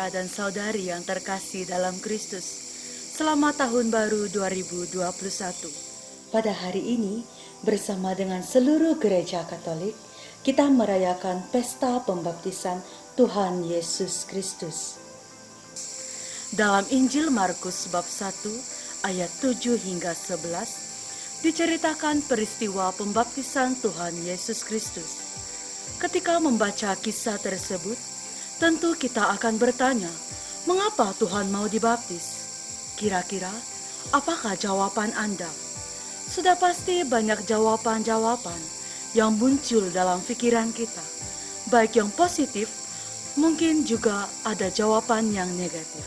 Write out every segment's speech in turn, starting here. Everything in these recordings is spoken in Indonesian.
saudara dan saudari yang terkasih dalam Kristus. Selamat Tahun Baru 2021. Pada hari ini, bersama dengan seluruh gereja Katolik, kita merayakan pesta pembaptisan Tuhan Yesus Kristus. Dalam Injil Markus bab 1 ayat 7 hingga 11, diceritakan peristiwa pembaptisan Tuhan Yesus Kristus. Ketika membaca kisah tersebut, tentu kita akan bertanya, mengapa Tuhan mau dibaptis? Kira-kira, apakah jawaban Anda? Sudah pasti banyak jawaban-jawaban yang muncul dalam pikiran kita. Baik yang positif, mungkin juga ada jawaban yang negatif.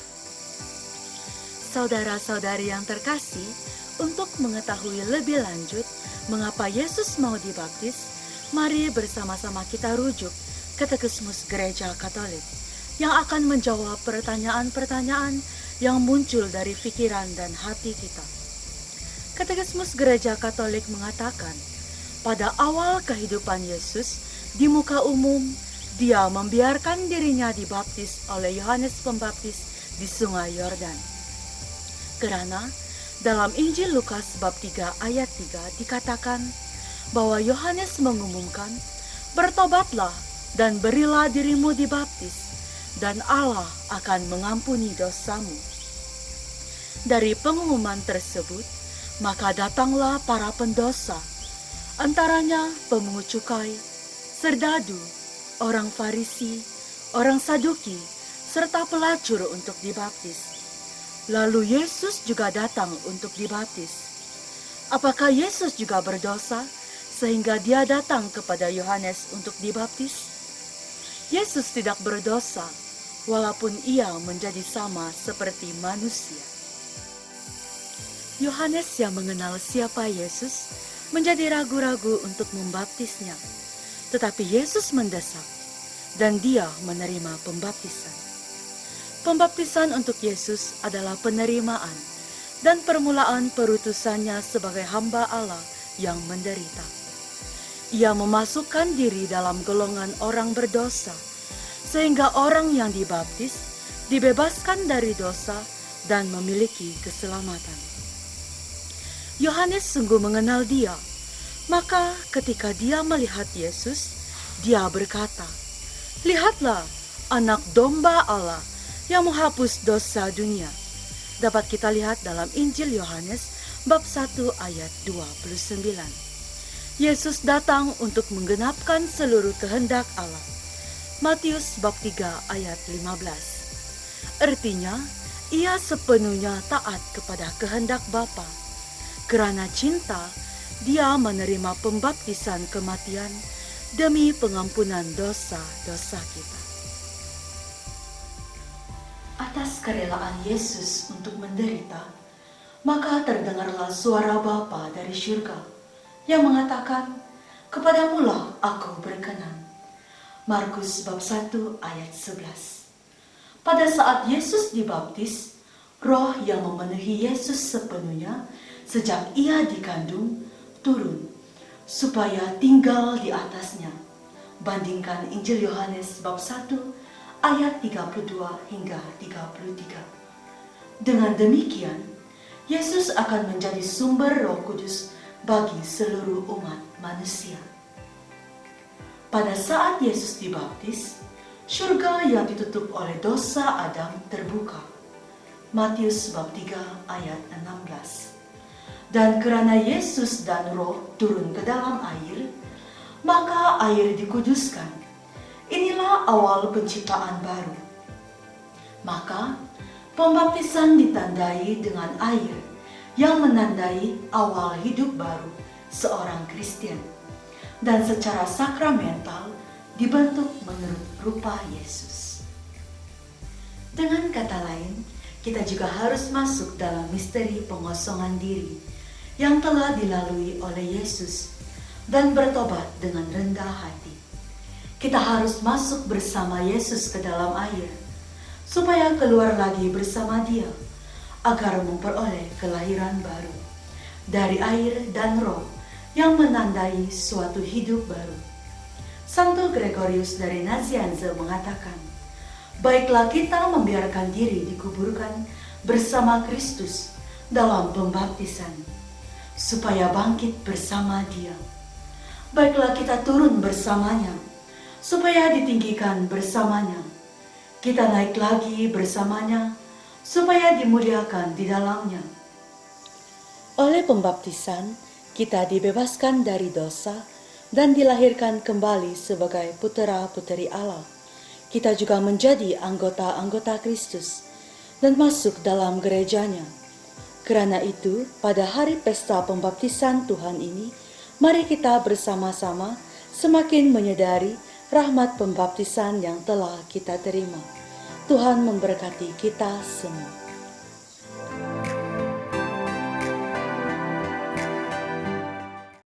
Saudara-saudari yang terkasih, untuk mengetahui lebih lanjut mengapa Yesus mau dibaptis, mari bersama-sama kita rujuk Katekismus Gereja Katolik yang akan menjawab pertanyaan-pertanyaan yang muncul dari pikiran dan hati kita. Katekismus Gereja Katolik mengatakan, pada awal kehidupan Yesus di muka umum, dia membiarkan dirinya dibaptis oleh Yohanes Pembaptis di Sungai Yordan. Karena dalam Injil Lukas bab 3 ayat 3 dikatakan bahwa Yohanes mengumumkan, bertobatlah dan berilah dirimu dibaptis, dan Allah akan mengampuni dosamu. Dari pengumuman tersebut, maka datanglah para pendosa, antaranya pemungut cukai, serdadu, orang Farisi, orang Saduki, serta pelacur untuk dibaptis. Lalu Yesus juga datang untuk dibaptis. Apakah Yesus juga berdosa sehingga dia datang kepada Yohanes untuk dibaptis? Yesus tidak berdosa, walaupun ia menjadi sama seperti manusia. Yohanes yang mengenal siapa Yesus menjadi ragu-ragu untuk membaptisnya. Tetapi Yesus mendesak, dan dia menerima pembaptisan. Pembaptisan untuk Yesus adalah penerimaan dan permulaan perutusannya sebagai hamba Allah yang menderita. Ia memasukkan diri dalam golongan orang berdosa, sehingga orang yang dibaptis dibebaskan dari dosa dan memiliki keselamatan. Yohanes sungguh mengenal dia, maka ketika dia melihat Yesus, dia berkata, "Lihatlah anak domba Allah yang menghapus dosa dunia." Dapat kita lihat dalam Injil Yohanes bab 1 ayat 29. Yesus datang untuk menggenapkan seluruh kehendak Allah. Matius bab 3 ayat 15. Artinya, ia sepenuhnya taat kepada kehendak Bapa. Kerana cinta, dia menerima pembaptisan kematian demi pengampunan dosa-dosa kita. Atas kerelaan Yesus untuk menderita, maka terdengarlah suara Bapa dari surga yang mengatakan, "Kepadamulah aku berkenan." Markus bab 1 ayat 11. Pada saat Yesus dibaptis, roh yang memenuhi Yesus sepenuhnya sejak ia dikandung turun, supaya tinggal di atasnya. Bandingkan Injil Yohanes bab 1 ayat 32 hingga 33. Dengan demikian, Yesus akan menjadi sumber Roh Kudus bagi seluruh umat manusia. Pada saat Yesus dibaptis, surga yang ditutup oleh dosa Adam terbuka. Matius bab 3 ayat 16. Dan kerana Yesus dan Roh turun ke dalam air, maka air dikuduskan. Inilah awal penciptaan baru. Maka pembaptisan ditandai dengan air, yang menandai awal hidup baru seorang Kristen, dan secara sakramental dibentuk menurut rupa Yesus. Dengan kata lain, kita juga harus masuk dalam misteri pengosongan diri yang telah dilalui oleh Yesus dan bertobat dengan rendah hati. Kita harus masuk bersama Yesus ke dalam air, supaya keluar lagi bersama Dia, agar memperoleh kelahiran baru dari air dan roh yang menandai suatu hidup baru. Santo Gregorius dari Nazianze mengatakan, baiklah kita membiarkan diri dikuburkan bersama Kristus dalam pembaptisan, supaya bangkit bersama Dia. Baiklah kita turun bersamanya, supaya ditinggikan bersamanya. Kita naik lagi bersamanya, supaya dimuliakan di dalamnya. Oleh pembaptisan, kita dibebaskan dari dosa dan dilahirkan kembali sebagai putera-puteri Allah. Kita juga menjadi anggota-anggota Kristus dan masuk dalam gerejanya. Karena itu, pada hari pesta pembaptisan Tuhan ini, mari kita bersama-sama semakin menyadari rahmat pembaptisan yang telah kita terima. Tuhan memberkati kita semua.